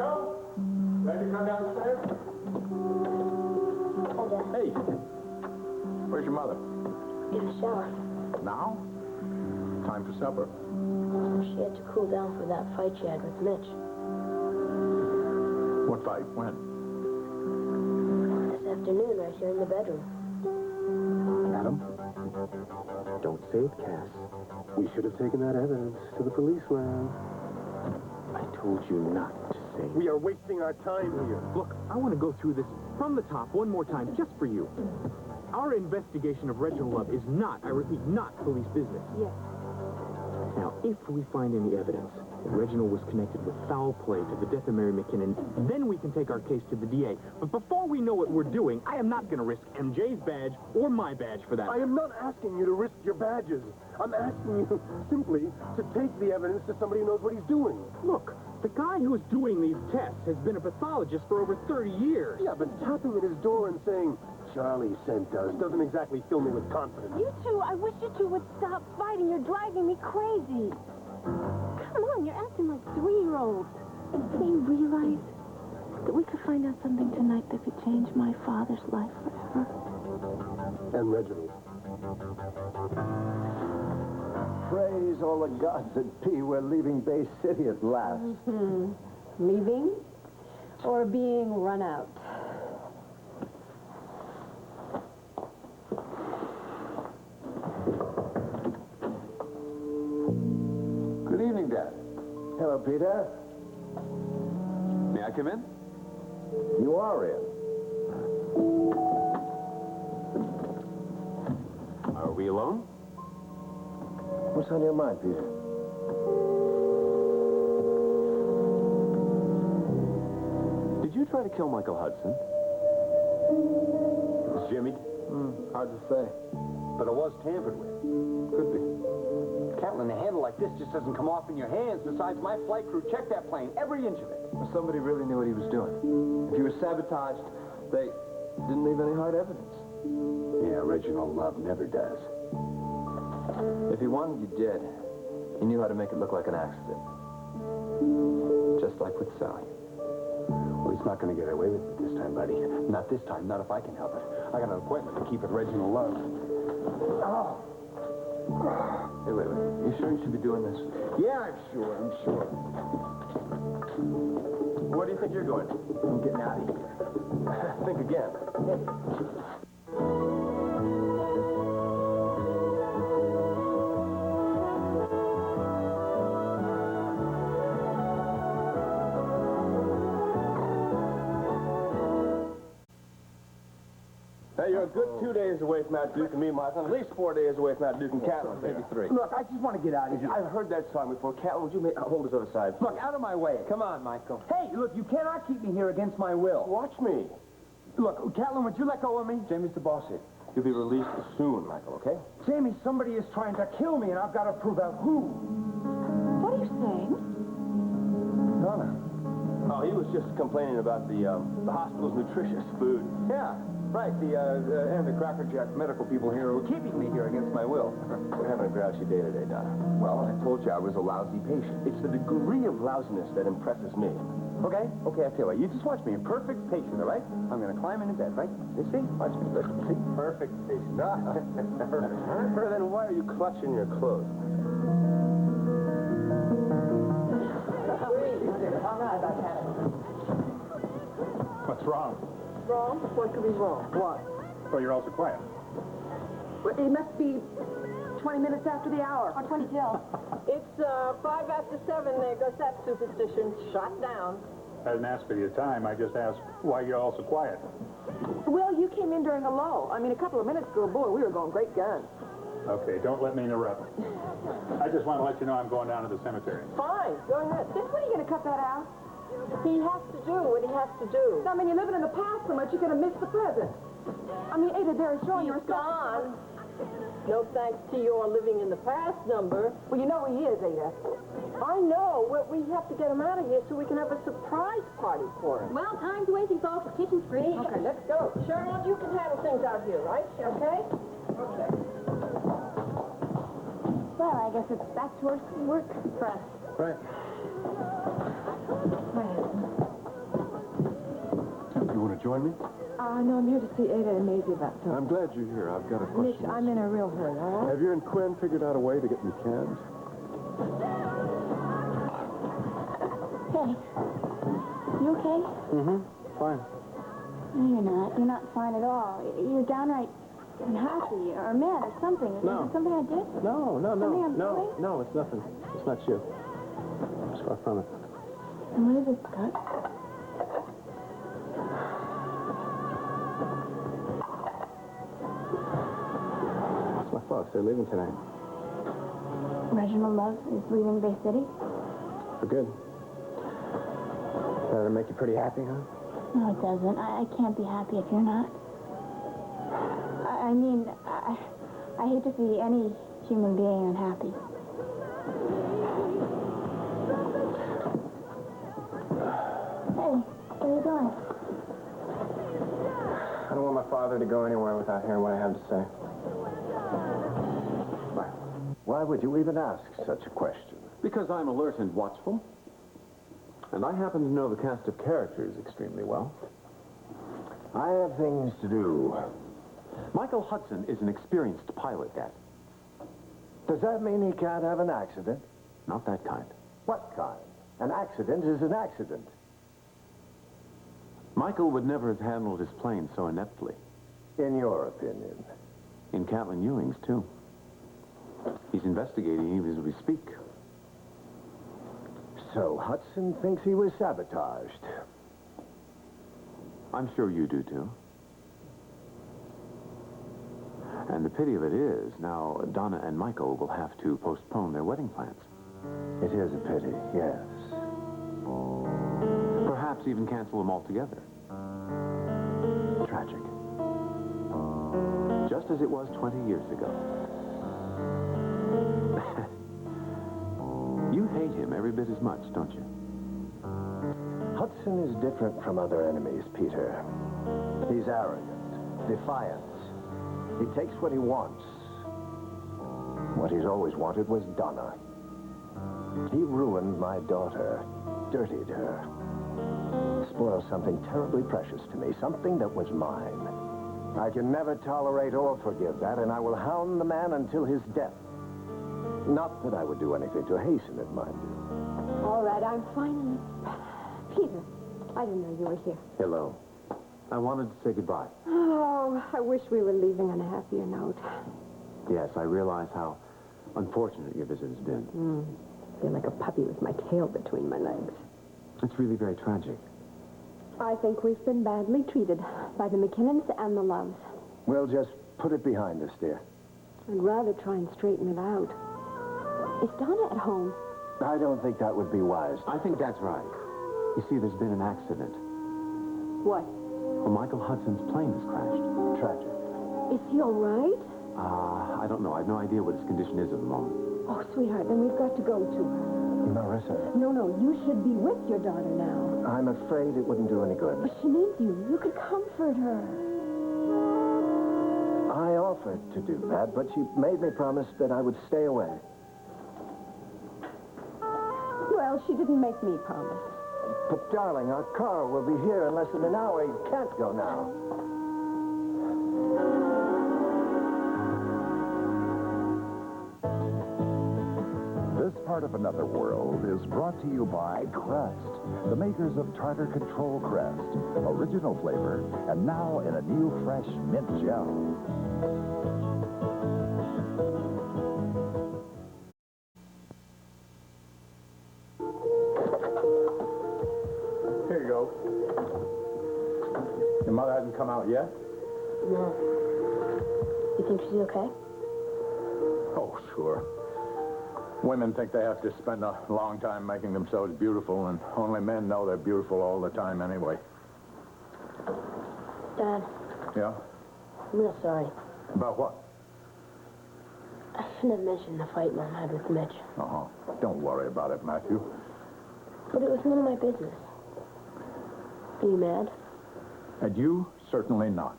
Joe? Ready to come downstairs? Hey, where's your mother? In the shower. Now? Time for supper. She had to cool down for that fight she had with Mitch. What fight? When? This afternoon, right here in the bedroom. Adam? Don't say it, Cass. We should have taken that evidence to the police lab. I told you not to say it. We are wasting our time here. Look, I want to go through this from the top one more time, just for you. Our investigation of Reginald Love is not, I repeat, not police business. Yes. Now, if we find any evidence that Reginald was connected with foul play to the death of Mary McKinnon, then we can take our case to the DA. But before we know what we're doing, I am not going to risk MJ's badge or my badge for that. I am not asking you to risk your badges. I'm asking you simply to take the evidence to somebody who knows what he's doing. Look, the guy who's doing these tests has been a pathologist for over 30 years. Yeah, but tapping at his door and saying, Charlie sent us, doesn't exactly fill me with confidence. You two, I wish you two would stop fighting. You're driving me crazy. Come on, you're acting like 3-year-olds. Do you realize that we could find out something tonight that could change my father's life forever? And Reginald. Praise all the gods at P. We're leaving Bay City at last. Leaving or being run out? Good evening, Dad. Hello, Peter. May I come in? You are in. Are we alone? What's on your mind, Peter? Did you try to kill Michael Hudson? It was Jimmy? Hard to say. But it was tampered with. Could be. Catlin, a handle like this just doesn't come off in your hands. Besides, my flight crew checked that plane, every inch of it. Somebody really knew what he was doing. If he was sabotaged, they didn't leave any hard evidence. Yeah, Reginald Love never does. If he wanted you dead, he knew how to make it look like an accident. Just like with Sally. Well, he's not going to get away with it this time, buddy. Not this time, not if I can help it. I got an appointment to keep with Reginald Love. Oh. Hey, wait. You sure you should be doing this? Yeah, I'm sure. Where do you think you're going? I'm getting out of here. Think again. Hey, you're a good 2 days away from that Duke and me, Michael. At least 4 days away from that Duke and Catlin. Maybe 3. Look, I just want to get out of here. I've heard that song before. Catlin, would you hold us other side? Look, out of my way. Come on, Michael. Hey, look, you cannot keep me here against my will. Watch me. Look, Catlin, would you let go of me? Jamie's the boss here. You'll be released soon, Michael, okay? Jamie, somebody is trying to kill me, and I've got to prove out who. What are you saying? Donna. Oh, he was just complaining about the hospital's nutritious food. Yeah, right. And the Cracker Jack medical people here were keeping me here against my will. We're having a grouchy day today, Donna. Well, I told you I was a lousy patient. It's the degree of lousiness that impresses me. Okay, I tell you what. You just watch me. A perfect patient, all right? I'm going to climb into bed, right? You see? Watch me. Look, see? Perfect patient. Perfect. Then why are you clutching your clothes? What's wrong? Wrong? What could be wrong? What? Well, you're also quiet. Well, it must be 20 minutes after the hour. Or 20 till. It's 5 after 7. There goes that superstition. Shot down. I didn't ask for your time. I just asked why you're also quiet. Well, you came in during a lull. I mean, a couple of minutes ago, boy, we were going great guns. Okay, don't let me interrupt. I just want to let you know I'm going down to the cemetery. Fine. Go ahead. Since when are you going to cut that out? He has to do what he has to do. I mean, you're living in the past so much, you're going to miss the present. I mean, Ada, they're showing you He's respect. gone. No thanks to your living in the past number. Well, you know who he is, Ada. I know. We have to get him out of here so we can have a surprise party for him. Well, time's wasting, folks. The kitchen's free. Okay, let's go. Sherlock, you can handle things out here, right? Okay? Okay. Well, I guess it's back to work for us. Right. Right. join me? No, I'm here to see Ada and Maisie about something. I'm glad you're here. I've got a Mitch, question. I'm in a real hurry, all right? Have you and Quinn figured out a way to get me canned? Hey, you okay? Mm-hmm. Fine. No, you're not. You're not fine at all. You're downright unhappy or mad or something. No. Is it something I did? No, Something I'm doing? no, it's nothing. It's not you. It's far from it. And what is it, Scott? It's my folks. They're leaving tonight. Reginald Love is leaving Bay City? For good. That'll make you pretty happy, huh? No, it doesn't. I can't be happy if you're not. I mean, I hate to see any human being unhappy. Hey, where are you going? I don't want my father to go anywhere without hearing what I have to say. Why would you even ask such a question? Because I'm alert and watchful. And I happen to know the cast of characters extremely well. I have things to do. Michael Hudson is an experienced pilot, Dad. Does that mean he can't have an accident? Not that kind. What kind? An accident is an accident. Michael would never have handled his plane so ineptly. In your opinion. In Catlin Ewing's, too. He's investigating even as we speak. So Hudson thinks he was sabotaged. I'm sure you do, too. And the pity of it is, now Donna and Michael will have to postpone their wedding plans. It is a pity, yes. Perhaps even cancel them altogether. Tragic. Just as it was 20 years ago. You hate him every bit as much, don't you? Hudson is different from other enemies, Peter. He's arrogant, defiant. He takes what he wants. What he's always wanted was Donna. He ruined my daughter, dirtied her, spoiled something terribly precious to me, something that was mine. I can never tolerate or forgive that, and I will hound the man until his death. Not that I would do anything to hasten it, mind you. All right, I'm finally... Peter, I didn't know you were here. Hello. I wanted to say goodbye. Oh, I wish we were leaving on a happier note. Yes, I realize how unfortunate your visit has been. I feel like a puppy with my tail between my legs. It's really very tragic. I think we've been badly treated by the McKinnons and the Loves. We'll just put it behind us, dear. I'd rather try and straighten it out. Is Donna at home? I don't think that would be wise. I think that's right. You see, there's been an accident. What? Well, Michael Hudson's plane has crashed. Tragic. Is he all right? I don't know. I have no idea what his condition is at the moment. Oh, sweetheart, then we've got to go to her. Marissa, No, you should be with your daughter now. I'm afraid it wouldn't do any good. But she needs you. You could comfort her. I offered to do that, but she made me promise that I would stay away. Well, she didn't make me promise. But, darling, our car will be here in less than an hour. You can't go now. This part of Another World is brought to you by Crest, the makers of Tartar Control Crest. Original flavor, and now in a new fresh mint gel. Here you go. Your mother hasn't come out yet? No. You think she's okay? Oh, sure. Women think they have to spend a long time making themselves beautiful, and only men know they're beautiful all the time anyway. Dad, Yeah? I'm real sorry. About what? I shouldn't have mentioned the fight Mom had with Mitch. Uh-huh. Don't worry about it, Matthew. But it was none of my business. Are you mad And you? Certainly not.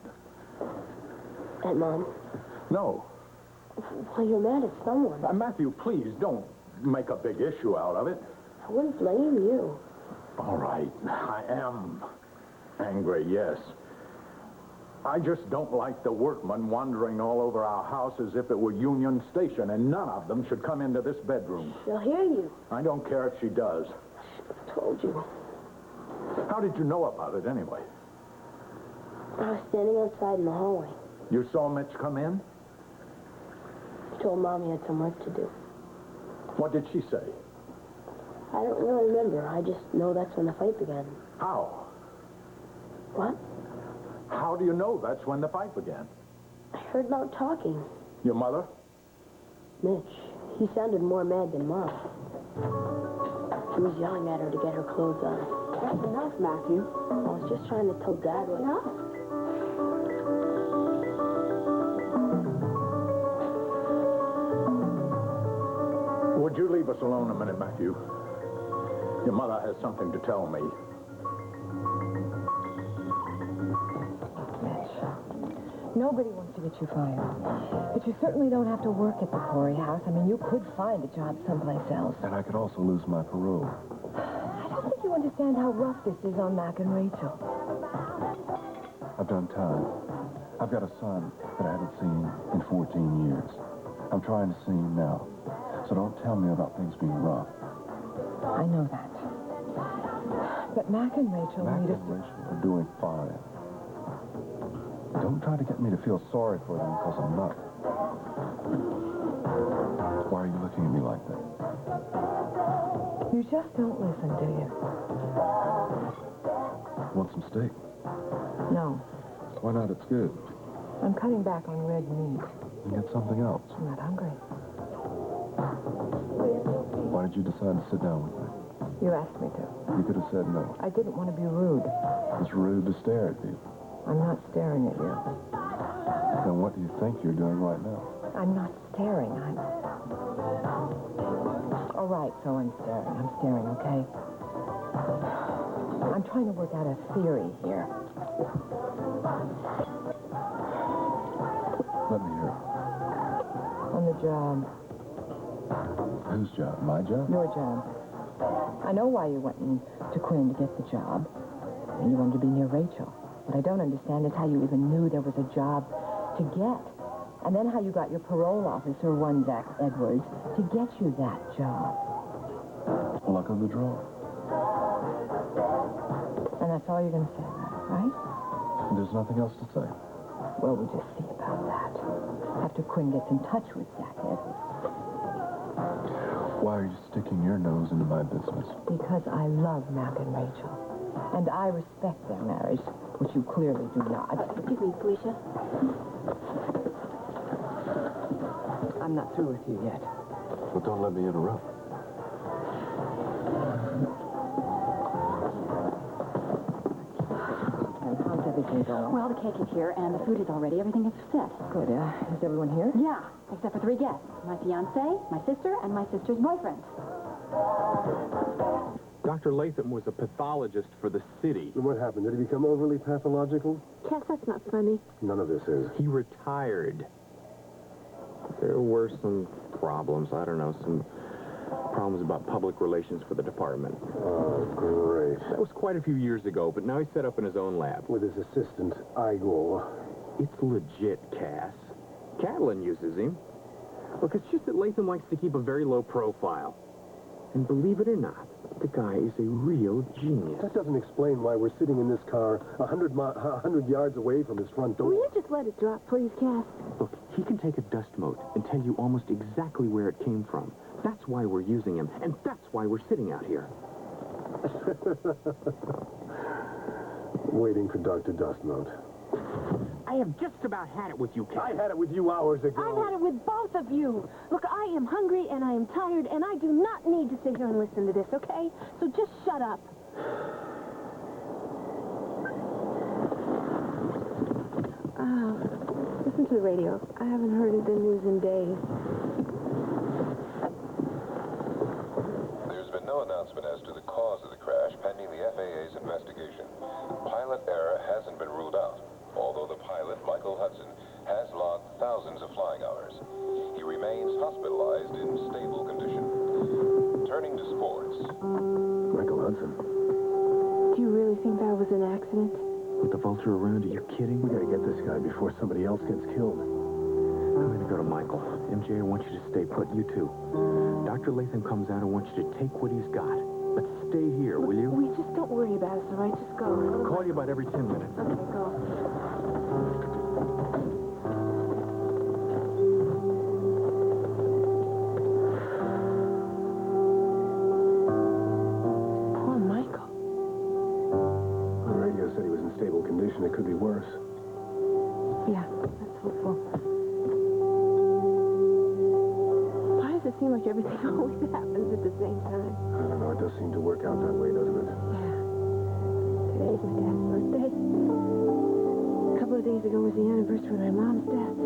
at Mom? No. Well, you're mad at someone. Matthew, please, don't make a big issue out of it. I wouldn't blame you. All right, I am. Angry, yes. I just don't like the workmen wandering all over our house as if it were Union Station, and none of them should come into this bedroom. She'll hear you. I don't care if she does. I told you. How did you know about it, anyway? I was standing outside in the hallway. You saw Mitch come in? He told Mom he had some work to do. What did she say? I don't really remember. I just know that's when the fight began. How? What? How do you know that's when the fight began? I heard loud talking. Your mother? Mitch. He sounded more mad than Mom. He was yelling at her to get her clothes on. That's enough, Matthew. I was just trying to tell Dad what... Enough? Would you leave us alone a minute, Matthew? Your mother has something to tell me. Nobody wants to get you fired. But you certainly don't have to work at the Corey house. I mean, you could find a job someplace else. And I could also lose my parole. I don't think you understand how rough this is on Mac and Rachel. I've done time. I've got a son that I haven't seen in 14 years. I'm trying to see him now. So don't tell me about things being rough. I know that. But Mac and Rachel Mac need and Rachel are doing fine. Don't try to get me to feel sorry for them because I'm not. Why are you looking at me like that? You just don't listen, do you? Want some steak? No. Why not? It's good. I'm cutting back on red meat. You get something else. I'm not hungry. Why did you decide to sit down with me? You asked me to. You could have said no. I didn't want to be rude. It's rude to stare at you. I'm not staring at you. Then what do you think you're doing right now? I'm not staring. All right, so I'm staring. I'm staring, okay? I'm trying to work out a theory here. Let me hear it. On the job. Whose job? My job? Your job. I know why you went to Quinn to get the job. And you wanted to be near Rachel. What I don't understand is how you even knew there was a job to get. And then how you got your parole officer, one Zach Edwards, to get you that job. Luck of the draw. And that's all you're going to say about it, right? There's nothing else to say. Well, we'll just see about that. After Quinn gets in touch with Zach Edwards. Why are you sticking your nose into my business? Because I love Mac and Rachel. And I respect their marriage, which you clearly do not. Excuse me, Felicia. I'm not through with you yet. Well, don't let me interrupt. And how's everything going? Well, the cake is here, and the food is all ready. Everything is set. Good. Is everyone here? Yeah, except for 3 guests. My fiancé, my sister, and my sister's boyfriend. Dr. Latham was a pathologist for the city. And what happened? Did he become overly pathological? Cass, that's not funny. None of this is. He retired. There were some problems. I don't know, some problems about public relations for the department. Oh, great. That was quite a few years ago, but now he's set up in his own lab. With his assistant, Igor. It's legit, Cass. Catlin uses him. Look, it's just that Latham likes to keep a very low profile. And believe it or not, the guy is a real genius. That doesn't explain why we're sitting in this car 100 yards away from his front door. Will you just let it drop, please, Cass? Look, he can take a dust mote and tell you almost exactly where it came from. That's why we're using him, and that's why we're sitting out here. Waiting for Dr. Dustmote. I have just about had it with you, Cass. I had it with you hours ago. I've had it with both of you. Look, I am hungry and I am tired, and I do not need to sit here and listen to this, okay? So just shut up. Listen to the radio. I haven't heard the news in days. There's been no announcement as to the cause of the crash pending the FAA's investigation. Pilot error hasn't been ruled out, although the pilot, Michael Hudson, has logged thousands of flying hours. He remains hospitalized in stable condition. Turning to sports. Michael Hudson. Do you really think that was an accident? With the vulture around, are you kidding? We gotta get this guy before somebody else gets killed. I'm gonna go to Michael. MJ, I want you to stay put. You too. Dr. Latham comes out. I want you to take what he's got. But stay here, will you? We just don't worry about us, all right? Just go. I'll call you about every 10 minutes. Okay, go. Poor Michael. The radio said he was in stable condition. It could be worse. Yeah, that's hopeful. Why does it seem like everything always happens at the same time? I don't know. It does seem to work out that way, doesn't it? Yeah. Today's my dad's birthday. A couple of days ago was the anniversary of my mom's death.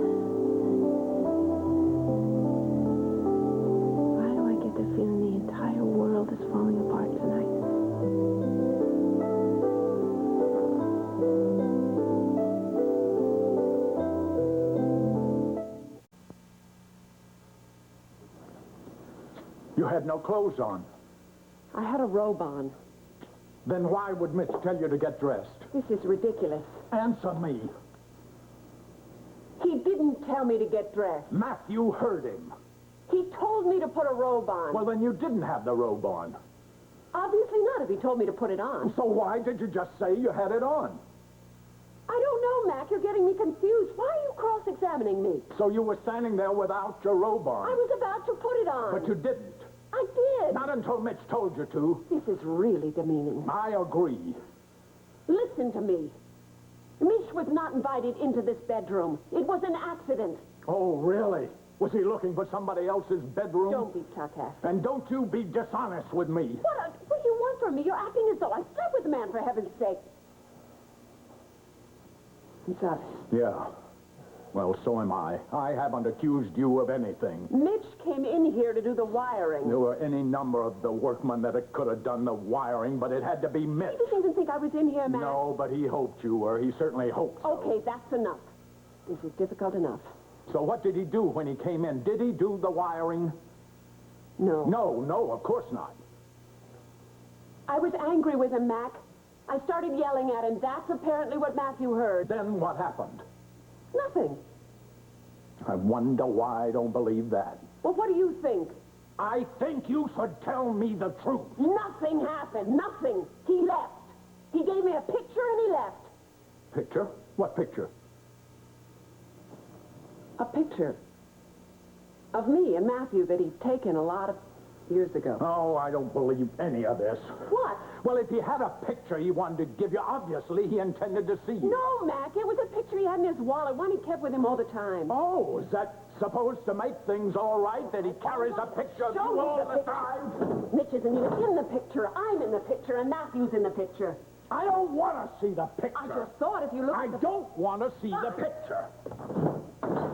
Why do I get the feeling the entire world is falling apart tonight? You had no clothes on. I had a robe on. Then why would Mitch tell you to get dressed? This is ridiculous. Answer me. He didn't tell me to get dressed. Matthew heard him. He told me to put a robe on. Well, then you didn't have the robe on. Obviously not if he told me to put it on. So why did you just say you had it on? I don't know, Mac. You're getting me confused. Why are you cross-examining me? So you were standing there without your robe on. I was about to put it on. But you didn't. I did. Not until Mitch told you to. This is really demeaning. I agree. Listen to me. Mitch was not invited into this bedroom. It was an accident. Oh, really? Was he looking for somebody else's bedroom? Don't be sarcastic. And don't you be dishonest with me. What do you want from me? You're acting as though I slept with the man, for heaven's sake. I'm sorry. Yeah. Well, so am I. I haven't accused you of anything. Mitch came in here to do the wiring. There were any number of the workmen that could have done the wiring, but it had to be Mitch. You didn't think I was in here, Matt? No, but he hoped you were. He certainly hoped so. Okay, that's enough. This is difficult enough. So what did he do when he came in? Did he do the wiring? No. No, of course not. I was angry with him, Mac. I started yelling at him. That's apparently what Matthew heard. Then what happened? Nothing. I wonder why I don't believe that. Well, what do you think? I think you should tell me the truth. Nothing happened. Nothing. He left. He gave me a picture and he left. Picture? What picture? A picture of me and Matthew that he'd taken a lot of years ago. Oh, I don't believe any of this. What? Well, if he had a picture he wanted to give you, obviously he intended to see you. No, Mac. It was a picture he had in his wallet, one he kept with him all the time. Oh, is that supposed to make things all right, that he carries a picture of you all the time? Mitch isn't even in the picture. I'm in the picture, and Matthew's in the picture. I don't want to see the picture. I just thought if you look I at the... don't want to see the picture.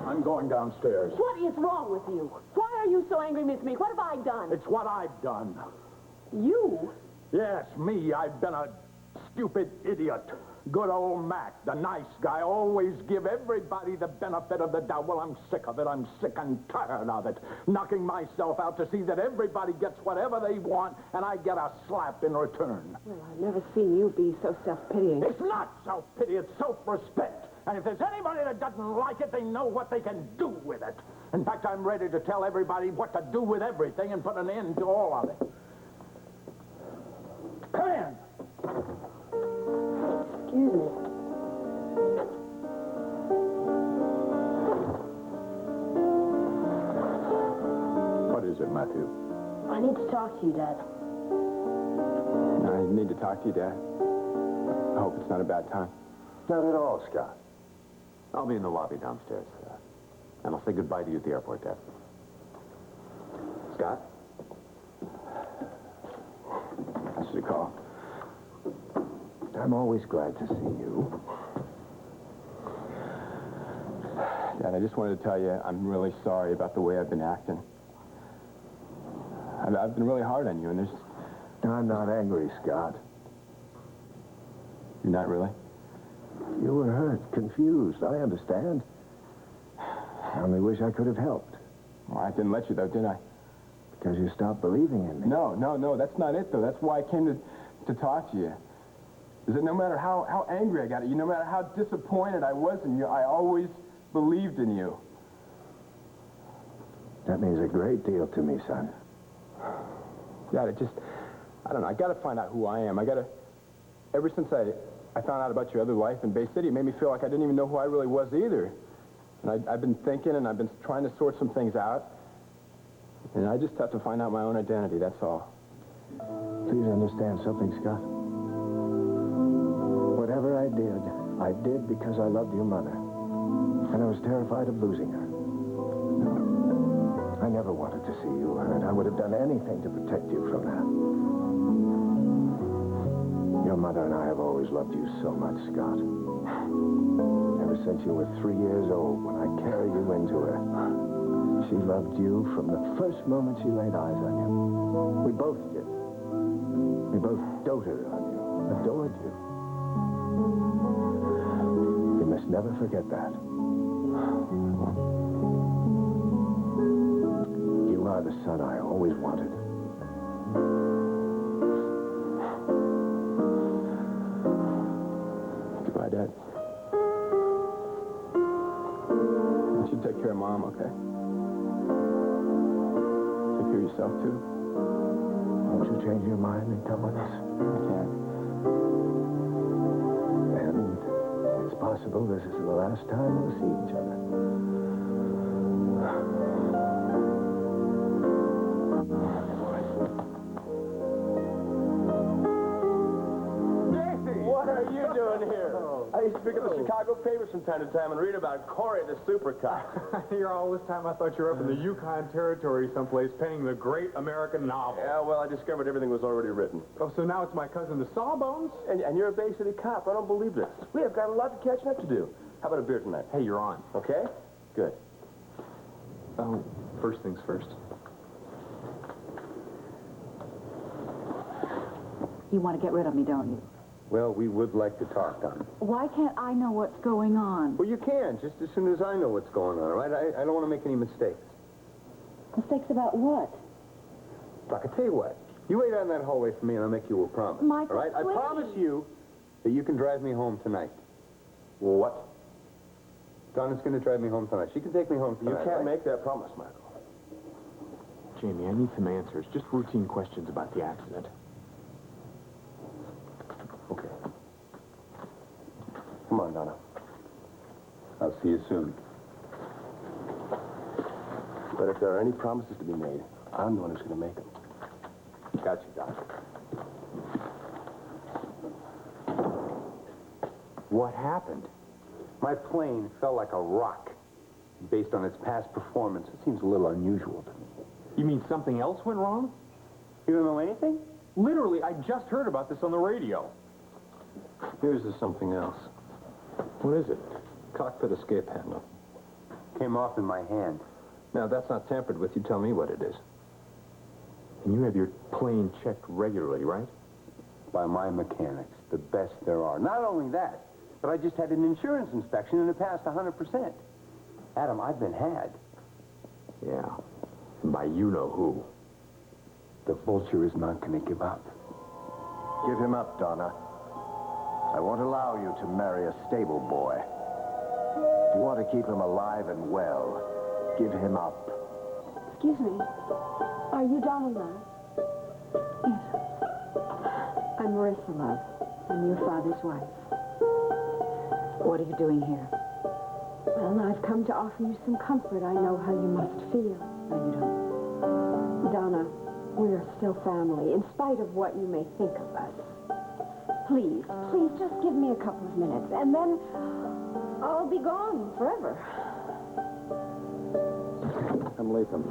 I'm going downstairs. What is wrong with you? Why are you so angry with me? What have I done? It's what I've done. You? Yes, me. I've been a stupid idiot. Good old Mac, the nice guy, always give everybody the benefit of the doubt. Well, I'm sick of it. I'm sick and tired of it. Knocking myself out to see that everybody gets whatever they want, and I get a slap in return. Well, I've never seen you be so self-pitying. It's not self-pity, it's self-respect. And if there's anybody that doesn't like it, they know what they can do with it. In fact, I'm ready to tell everybody what to do with everything and put an end to all of it. Come in. Excuse me. What is it, Matthew? I need to talk to you, Dad. I need to talk to you, Dad. I hope it's not a bad time. Not at all, Scott. I'll be in the lobby downstairs. And I'll say goodbye to you at the airport, Dad. Scott? I should call. I'm always glad to see you. Dad, I just wanted to tell you I'm really sorry about the way I've been acting. I've been really hard on you, and there's... I'm not angry, Scott. You're not really? You were hurt, confused. I understand. I only wish I could have helped. Well, I didn't let you, though, did I? Because you stopped believing in me. No, that's not it, though. That's why I came to talk to you. is that no matter how angry I got at you, no matter how disappointed I was in you, I always believed in you. That means a great deal to me, son. God, I don't know, I gotta find out who I am. Ever since I found out about your other life in Bay City, it made me feel like I didn't even know who I really was either. And I've been thinking, and I've been trying to sort some things out. And I just have to find out my own identity, that's all. Please understand something, Scott. Whatever I did because I loved your mother. And I was terrified of losing her. I never wanted to see you hurt. I would have done anything to protect you from that. Your mother and I have always loved you so much, Scott. Ever since you were 3 years old, when I carried you into her, she loved you from the first moment she laid eyes on you. We both did. We both doted on you, adored you. You must never forget that. You are the son I always wanted. Goodbye, Dad. You should take care of Mom, okay? Take care of yourself, too. Won't you change your mind and come with us? I can't. And it's possible this is the last time we'll see each other. What are you doing here? I used to pick up the Chicago papers from time to time and read about Corey the Super Cop. Here all this time I thought you were up in the Yukon Territory someplace penning the great American novel. Yeah, well, I discovered everything was already written. Oh, so now it's my cousin the Sawbones? And you're a Bay City cop. I don't believe this. We have got a lot of catching up to do. How about a beer tonight? Hey, you're on. Okay? Good. Oh, first things first. You want to get rid of me, don't you? Well, we would like to talk, Donna. Why can't I know what's going on? Well, you can, just as soon as I know what's going on, all right? I don't want to make any mistakes. Mistakes about what? Look, I tell you what. You wait out in that hallway for me, and I'll make you a promise. Michael, all right? I please. promise you that you can drive me home tonight. Well, what? Donna's going to drive me home tonight. She can take me home tonight. You can't right? make that promise, Michael. Jamie, I need some answers. Just routine questions about the accident. Okay. Come on, Donna. I'll see you soon. But if there are any promises to be made, I'm the one who's going to make them. Got you, Doc. What happened? My plane fell like a rock. Based on its past performance, it seems a little unusual to me. You mean something else went wrong? You don't know anything? Literally, I just heard about this on the radio. Here's something else. What is it? Cockpit escape handle. Came off in my hand. Now, that's not tampered with. You tell me what it is. And you have your plane checked regularly, right? By my mechanics, the best there are. Not only that, but I just had an insurance inspection and it passed 100%. Adam, I've been had. Yeah. By you-know-who. The vulture is not going to give up. Give him up, Donna. I won't allow you to marry a stable boy. If you want to keep him alive and well, give him up. Excuse me. Are you Donna Love? Yes. I'm Marissa Love. I'm your father's wife. What are you doing here? Well, I've come to offer you some comfort. I know how you must feel. No, you don't. Donna, we're still family, in spite of what you may think of us. Please, please just give me a couple of minutes, and then I'll be gone forever. I'm Latham.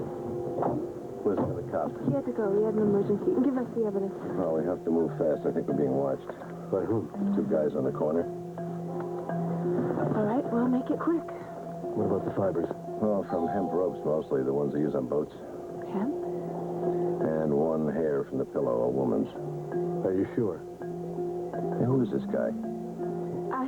Where's the other cop? He had to go. He had an emergency. Give us the evidence. Well, we have to move fast. I think we're being watched. By whom? 2 guys on the corner. All right, well, make it quick. What about the fibers? Well, from hemp ropes, mostly. The ones they use on boats. Hemp? And 1 hair from the pillow, a woman's. Are you sure? Hey, who is this guy?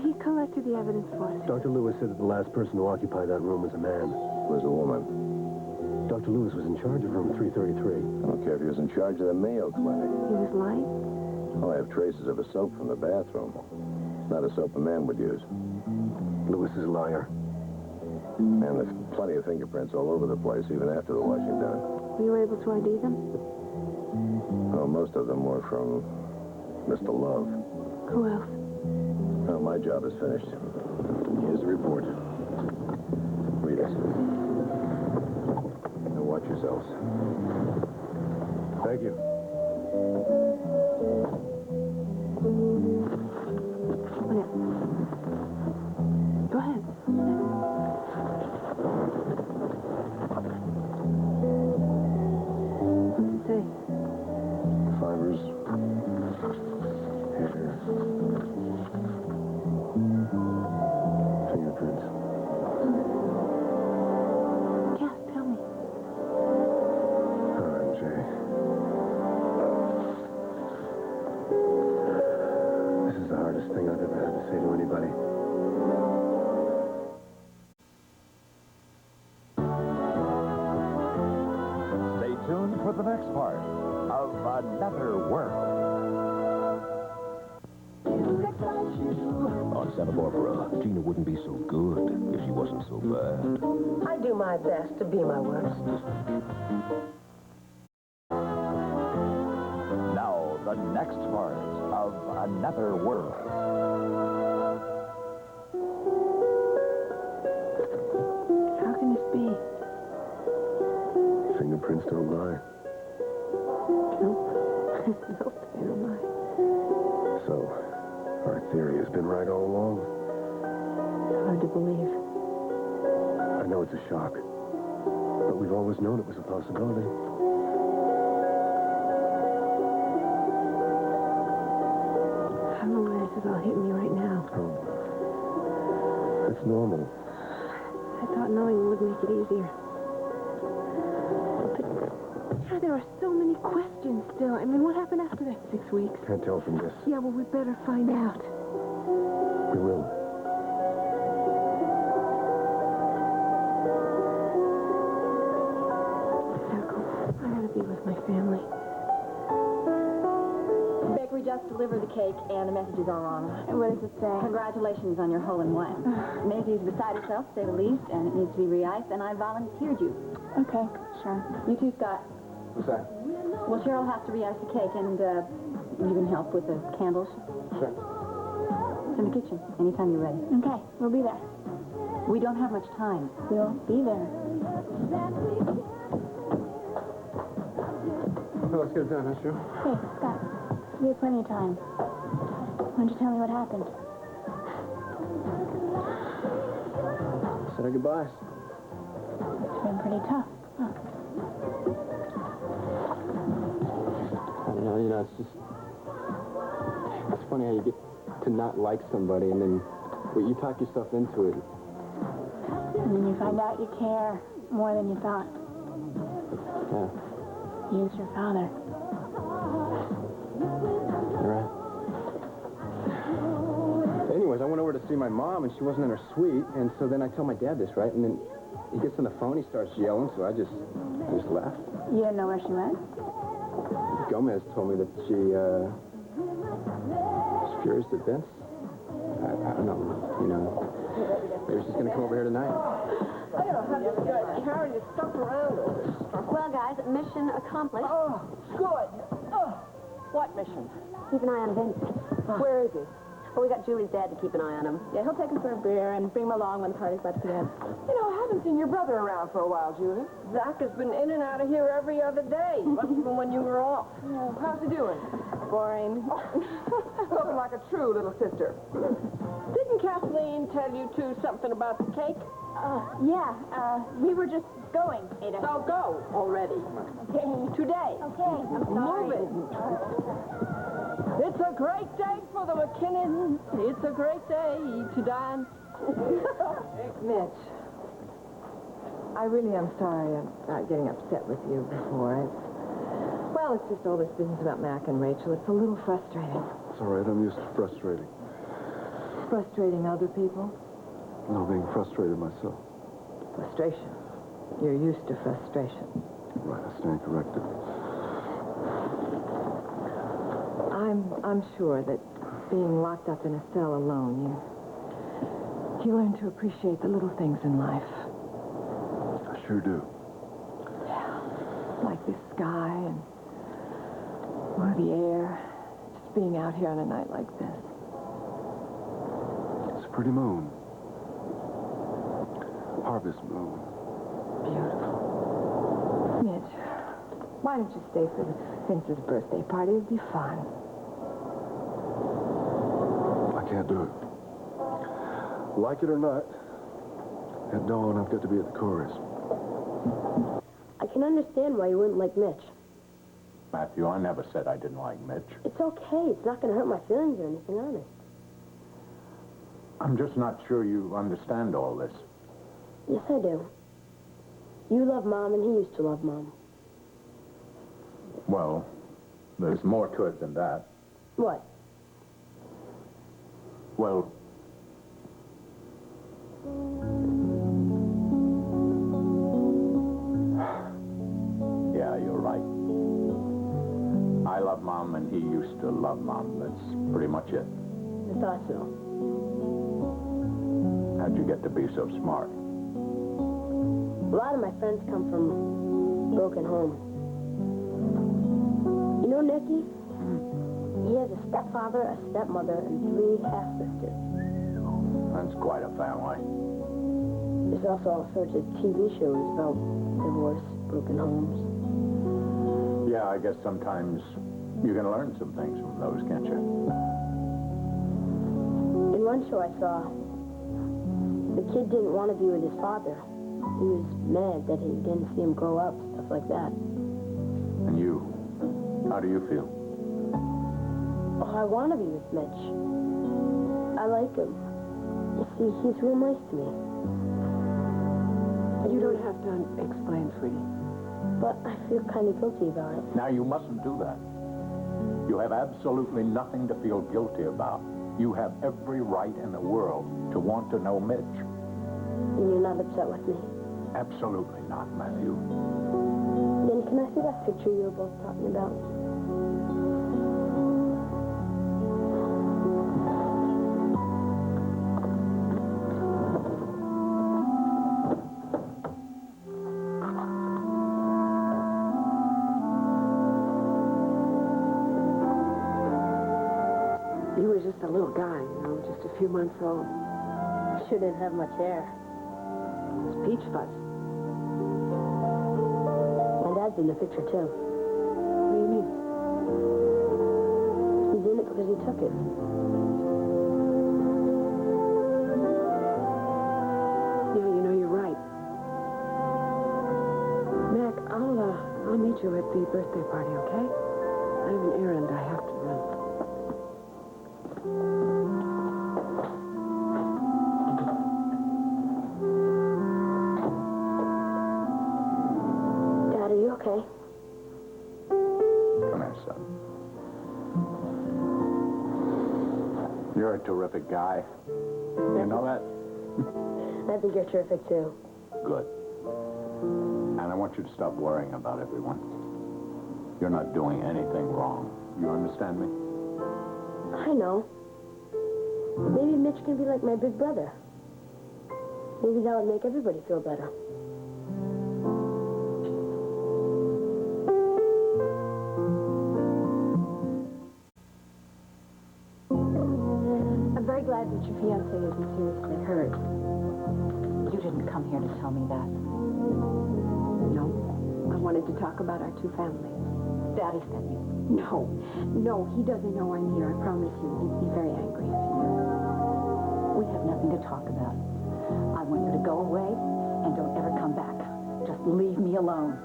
He collected the evidence for us. Dr. Lewis said that the last person to occupy that room was a man. Was a woman. Dr. Lewis was in charge of room 333. I don't care if he was in charge of the Mayo Clinic. He was lying? Oh, I have traces of a soap from the bathroom. Not a soap a man would use. Lewis is a liar. And there's plenty of fingerprints all over the place, even after the washing done. Were you able to ID them? Oh, most of them were from Mr. Love. Who else? Oh, my job is finished. Here's the report. Read it. Now watch yourselves. Thank you. Go ahead. What's it say? Fibers. Hair. Fingerprints. Cass, tell me. All right, Jay. This is the hardest thing I've ever had to say to anybody. Stay tuned for the next part of Another World. On Santa Barbara, Gina wouldn't be so good if she wasn't so bad. I do my best to be my worst. Now, the next part of Another World. How can this be? Fingerprints don't lie. Nope. Nope, they don't lie. So, our theory has been right all along. Hard to believe. I know it's a shock, but we've always known it was a possibility. I don't know why this is all hitting me right now. Oh. It's normal. I thought knowing would make it easier. But, yeah, there are so many questions still. I mean, what happened after that 6 weeks? Can't tell from this. Yeah, well, we better find out. We will. Miracle, I gotta be with my family. Bakery just delivered the cake, and the messages are on it. And what does it say? Congratulations on your hole-in-one. Maisie's beside herself, to say the least, and it needs to be re-iced, and I volunteered you. Okay, sure. You too, Scott. What's that? Well, Cheryl has to re-ice the cake, and you can help with the candles. Sure. It's in the kitchen, anytime you're ready. Okay, we'll be there. We don't have much time. We'll be there. Well, let's get it done, huh, Stu? Hey, Scott, we have plenty of time. Why don't you tell me what happened? Said our goodbyes. It's been pretty tough, huh? I don't know, it's just... It's funny how you get to not like somebody, and then you talk yourself into it. And then you find out you care more than you thought. Yeah, He's your father. you're right. Anyways, I went over to see my mom, and she wasn't in her suite, and so then I tell my dad this, right? And then he gets on the phone, he starts yelling, so I just left. You didn't know where she went? Gomez told me that she's furious at Vince. I don't know, maybe she's gonna come over here tonight. I don't know how you guys carrying your stuff around all this. Well, guys, mission accomplished. Oh, good. Oh, what mission? Keep an eye on Vince. Where is he? Well, we got Julie's dad to keep an eye on him. Yeah, he'll take him for a beer and bring him along when the party's about to begin. You know, I haven't seen your brother around for a while, Julie. Zach has been in and out of here every other day. Must have been when you were off. Yeah. How's he doing? Boring. Spoken like a true little sister. Didn't Kathleen tell you, too, something about the cake? Yeah, we were just going, Ada. So go already. Today. Okay, I'm sorry. Move it. It's a great day for the McKinnons. It's a great day to dance. Mitch, I really am sorry about getting upset with you before. Well, it's just all this business about Mac and Rachel. It's a little frustrating. It's all right. I'm used to frustrating. Frustrating other people? No, being frustrated myself. Frustration. You're used to frustration. Right, I stand corrected. I'm I'm sure that being locked up in a cell alone, you learn to appreciate the little things in life. I sure do. Like this sky and the air. Just being out here on a night like this. It's a pretty moon. Harvest moon. Beautiful. Mitch, why don't you stay for Vince's birthday party? It'd be fun. I can't do it. Like it or not, at dawn I've got to be at the chorus. I can understand why you wouldn't like Mitch. Matthew, I never said I didn't like Mitch. It's okay. It's not going to hurt my feelings or anything, honest. I'm just not sure you understand all this. Yes, I do. You love Mom, and he used to love Mom. Well, there's more to it than that. What? Well, yeah, you're right. I love Mom, and he used to love Mom. That's pretty much it. I thought so. How'd you get to be so smart? A lot of my friends come from broken homes. You know Nicky? He has a stepfather, a stepmother, and 3 half-sisters. That's quite a family. There's also all sorts of TV shows about divorce, broken homes. Yeah, I guess sometimes you can learn some things from those, can't you? In one show I saw, the kid didn't want to be with his father. He was mad that he didn't see him grow up, stuff like that. And you, how do you feel? Oh, I want to be with Mitch. I like him. You see, he's real nice to me. You don't have to explain, sweetie. But I feel kind of guilty about it. Now, you mustn't do that. You have absolutely nothing to feel guilty about. You have every right in the world to want to know Mitch. And you're not upset with me? Absolutely not, Matthew. Then can I see that picture you were both talking about? You were just a little guy, just a few months old. Sure didn't have much hair. It's peach fuzz. My dad's in the picture, too. What do you mean? He's in it because he took it. Yeah, you're right. Mac, I'll meet you at the birthday party, okay? I have an errand I have to run. Dad, are you okay? Come here, son. You're a terrific guy. You know that? I think you're terrific, too. Good. And I want you to stop worrying about everyone. You're not doing anything wrong. You understand me? I know. Maybe Mitch can be like my big brother. Maybe that would make everybody feel better. I'm very glad that your fiancé isn't seriously hurt. You didn't come here to tell me that. No. I wanted to talk about our 2 families. Daddy sent me. No, he doesn't know I'm here, I promise you. He'd be very angry if he knew. We have nothing to talk about. I want you to go away and don't ever come back. Just leave me alone.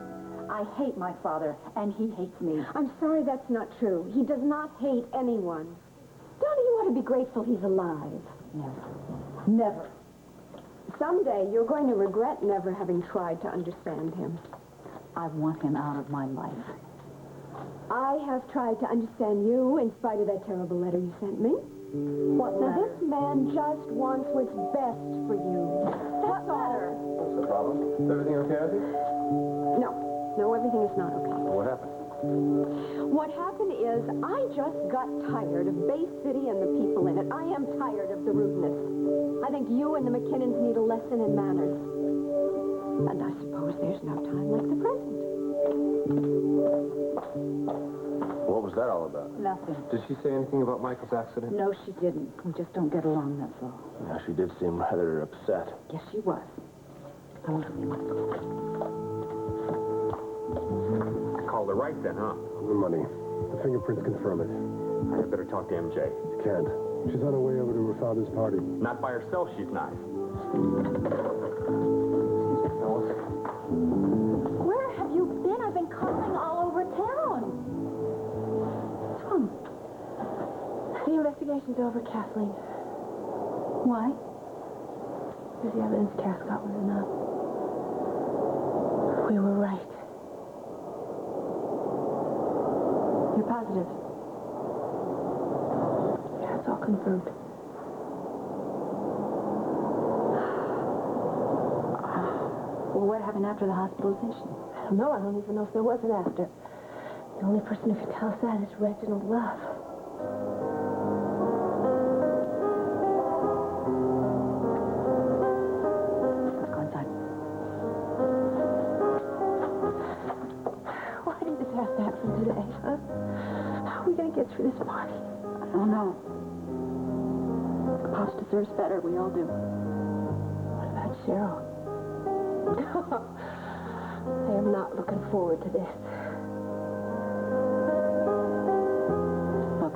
I hate my father, and he hates me. I'm sorry that's not true. He does not hate anyone. Don't you want to be grateful he's alive? Never. Someday you're going to regret never having tried to understand him. I want him out of my life. I have tried to understand you in spite of that terrible letter you sent me. What Now, letter? this man just wants what's best for you. That's all. What's the problem? Is everything okay, Auntie? No, everything is not okay. What happened? What happened is, I just got tired of Bay City and the people in it. I am tired of the rudeness. I think you and the McKinnons need a lesson in manners. And I suppose there's no time like the present. What was that all about? Nothing. Did she say anything about Michael's accident? No, she didn't. We just don't get along, that's all. Yeah, she did seem rather upset. Yes, she was. Oh, Called her right then, huh? The money. The fingerprints confirm it. I better talk to MJ. You can't. She's on her way over to her father's party. Not by herself, she's not. Where have you been? I've been calling all over town. What's wrong? The investigation's over, Kathleen. Why? Because the evidence Cass got was enough. We were right. You're positive? Yeah, it's all confirmed. Well, what happened after the hospitalization? I don't know. I don't even know if there was an after. The only person who can tell us that is Reginald Love. Let's go inside. Why did this have to happen today, huh? How are we going to get through this party? I don't know. Pops deserves better. We all do. What about Cheryl? I am not looking forward to this. Look,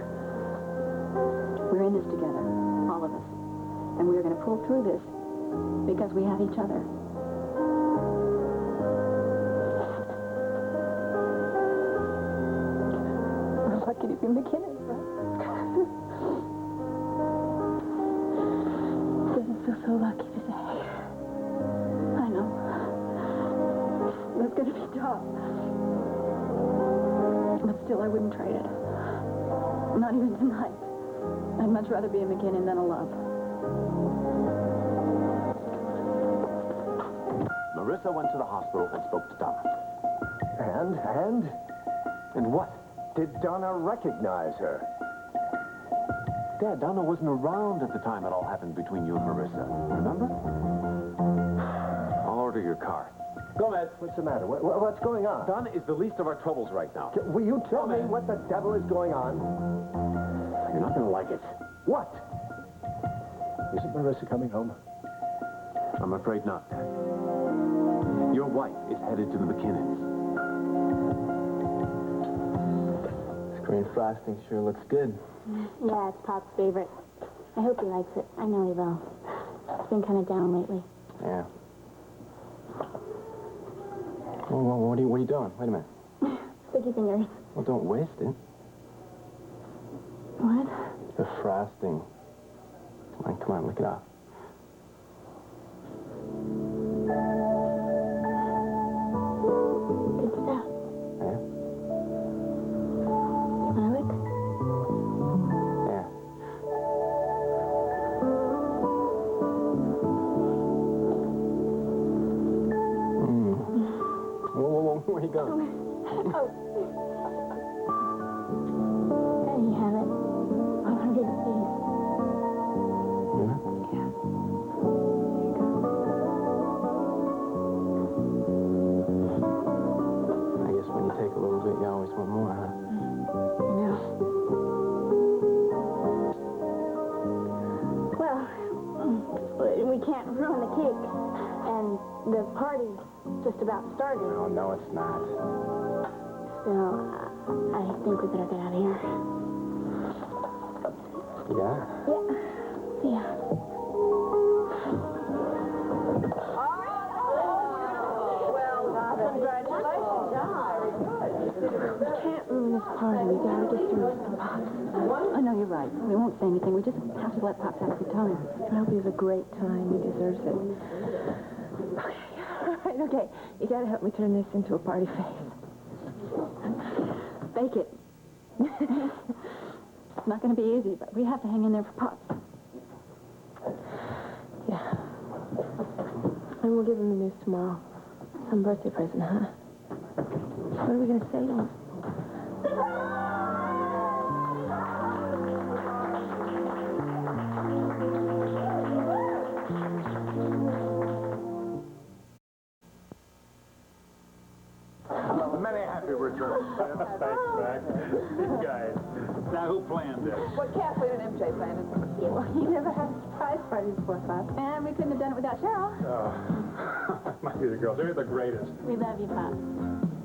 we're in this together, all of us. And we're going to pull through this because we have each other. We're lucky to be McKinnons, right? Doesn't feel so lucky to say. I know. That's going to be tough. But still, I wouldn't trade it. Not even tonight. I'd much rather be a McKinnon than a Love. Marissa went to the hospital and spoke to Donna. And what? Did Donna recognize her? Dad, Donna wasn't around at the time it all happened between you and Marissa. Remember? I'll order your car. Gomez. What's the matter? What's going on? Donna is the least of our troubles right now. Will you tell me what the devil is going on? You're not going to like it. What? Isn't Marissa coming home? I'm afraid not, Dad. Your wife is headed to the McKinnons. This green frosting sure looks good. Yeah, it's Pop's favorite. I hope he likes it. I know he will. He's been kind of down lately. Yeah. Well, what are you doing? Wait a minute. Sticky fingers. Well, don't waste it. What? The frosting. Come on, lick it off. Good stuff. Yeah? You want to lick? Yeah. Whoa, where are you going? Oh. There you have it. 100 days. Yeah? Yeah. I guess when you take a little bit, you always want more, huh? I know. Well, we can't ruin the cake. And the party's just about started. Oh, no, it's not. Still, I think we better get out of here. Yeah? Yeah. Yeah. We can't ruin this party. We gotta get through this to Pops. I know you're right. We won't say anything. We just have to let Pops have a good time. I hope he has a great time. He deserves it. Okay. You gotta help me turn this into a party face. Bake it. It's not going to be easy, but we have to hang in there for Pops. Yeah. And we'll give him the news tomorrow. Some birthday present, huh? What are we gonna say to him? Guys, now who planned this? Well, Kathleen and MJ planned it. Yeah, well, you never had a surprise party before, Pop. And we couldn't have done it without Cheryl. Oh, my dear girls, they're the greatest. We love you, Pop.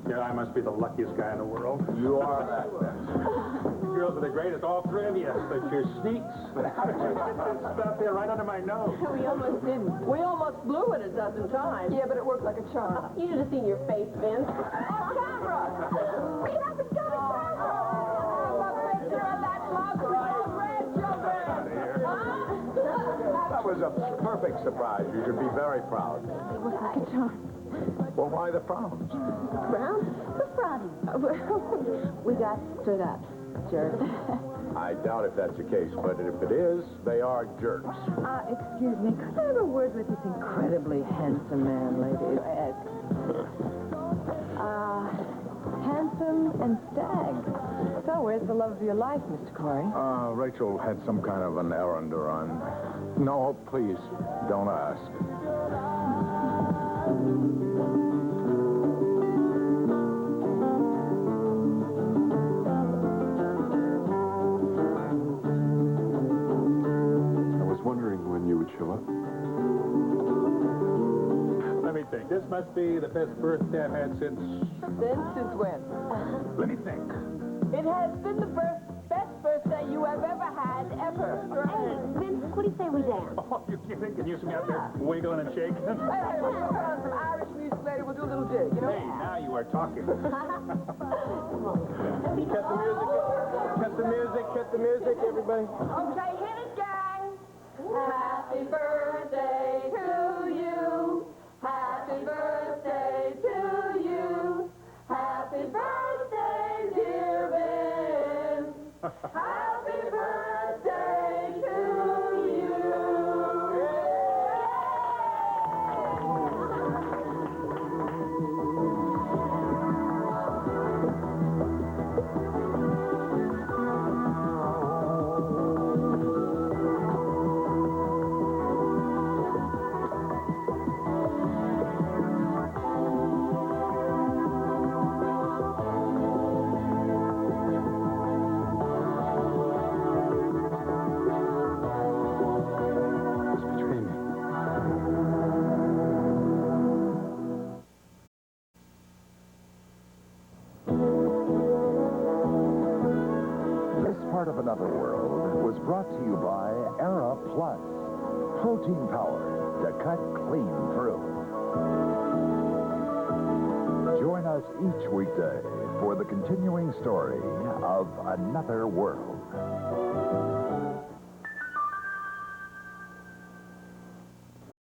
Yeah, I must be the luckiest guy in the world. You are that. You girls are the greatest, all three of you. But your sneaks. How did you get this stuff there right under my nose? We almost didn't. We almost blew it a dozen times. Yeah, but it worked like a charm. You should have seen your face, Vince. On camera! We haven't got a camera! Have a picture of that mug of red children! That was a perfect surprise. You should be very proud. It worked like a charm. Well, why the frowns? Brown? Who's Brown? We got stood up, jerk. I doubt if that's the case, but if it is, they are jerks. Excuse me, could I have a word with this incredibly handsome man, ladies? Handsome and stag. So, where's the love of your life, Mr. Corey? Rachel had some kind of an errand to run. No, please, don't ask. I was wondering when you would show up. Let me think. This must be the best birthday I've had since When? Let me think. It has been the best birthday you have ever had, ever. Hey, Vince, what do you say we dance? Oh, you kidding? Can you see me out there wiggling and shaking? Hey, we'll put on some Irish music later. We'll do a little jig, you know? Hey, now you are talking. Cut the music, cut the music, everybody. Okay, hit it, gang. Happy birthday to you. Happy birthday to you. Happy birthday, dear Vince. Happy birthday to you. Part of Another World was brought to you by Era Plus. Protein power to cut clean through. Join us each weekday for the continuing story of Another World.